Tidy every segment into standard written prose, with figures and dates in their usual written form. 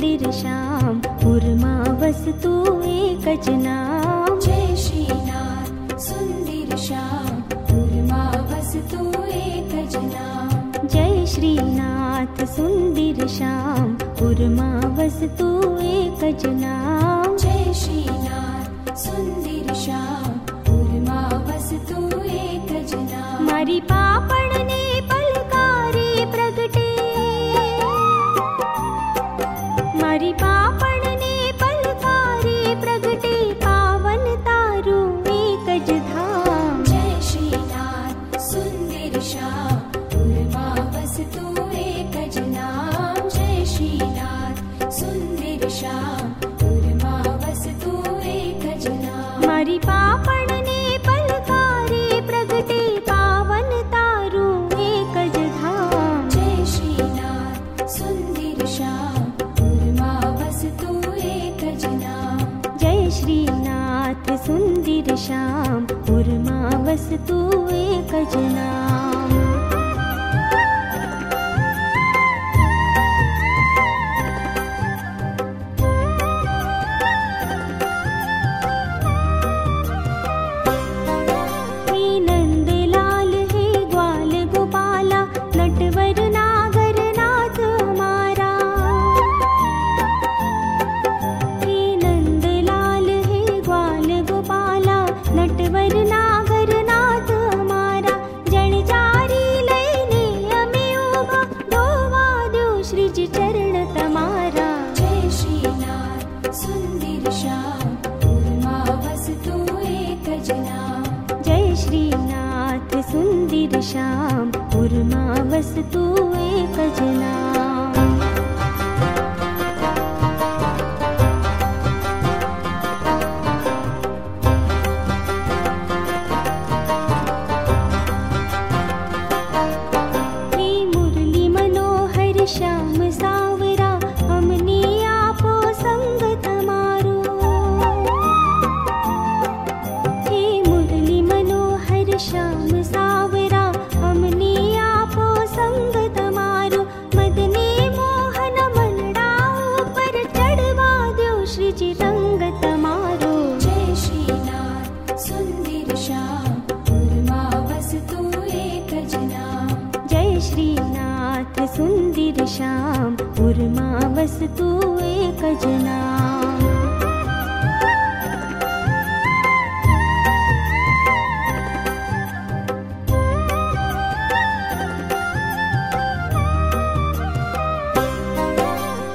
सुंदर श्याम उर्मा वस्तु एकच नाम। जय श्रीनाथ सुंदर श्याम उर्मा वस्तु एकच नाम। जय श्रीनाथ सुंदर श्याम उर्मा वस्तु एकच नाम। जय श्रीनाथ सुंदर श्याम उर्मा वस्तु एकच नाम। मारी पापण ने पलकारे प्रगटे, मारी पापण ने पलकारे प्रगटे पावन तारू एकज धाम। जय श्रीनाथ सुंदर श्याम उर्मा वस्तु एकज नाम। जय श्रीनाथ सुंदर श्याम उर्मा वस्तु एकज नाम। मारी पापण ने पलकारे प्रगटे पावन तारू एकज धाम। जय श्रीनाथ सुंदर श्याम उर्मा वस्तु एकज नाम। जय श्रीनाथ सुंदर श्याम उर्मा वस्तु एकज नाम। हे नंदलाल हे ग्वाल गोपाला नटवर नागर नाथ हमारा। हे नंदलाल हे ग्वाल गोपाला नटवर नागर नाथ हमारा। जणजारी लईने अमे उभा धोवा देव श्रीजी चरण तमारा। जय श्रीनाथ सुंदर श्याम उर्मा वस्तु एकज नाम। जय श्रीनाथ सुंदर श्याम उर्मा वस्तु एकज नाम। हे मुरली मनोहर श्याम सावरा हमने आपो संग तमारो। हे मुरली मनोहर श्याम सावरा हमने आपो संग तमारो। मदने मोहन मनडाओ पर चढ़वा दो श्रीजी रंग तमारो। जय श्रीनाथ सुंदर श्याम उर्मा वस्तु एकज नाम। जय श्रीनाथ सुंदर श्याम उर्मा वस्तु एकज नाम।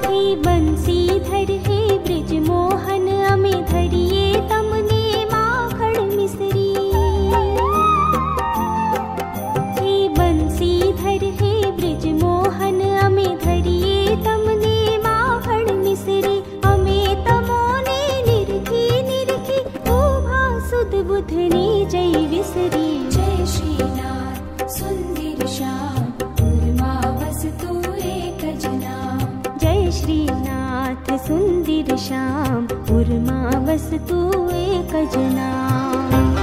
हे बंसीधर हे ब्रिज मोहन अमे धरिए तमने माखण मिसरी। हे बंसीधर हे ब्रिज मोहन अमे धरिए तमने माखण मिसरी। अमे तमोने निरखी निरखी उभा सुध बुधनी जय विसरी। जय श्रीनाथ सुंदर श्याम उर्मा वस्तु एकज नाम। जय श्रीनाथ सुंदर श्याम उर्मा वस्तु एकज नाम।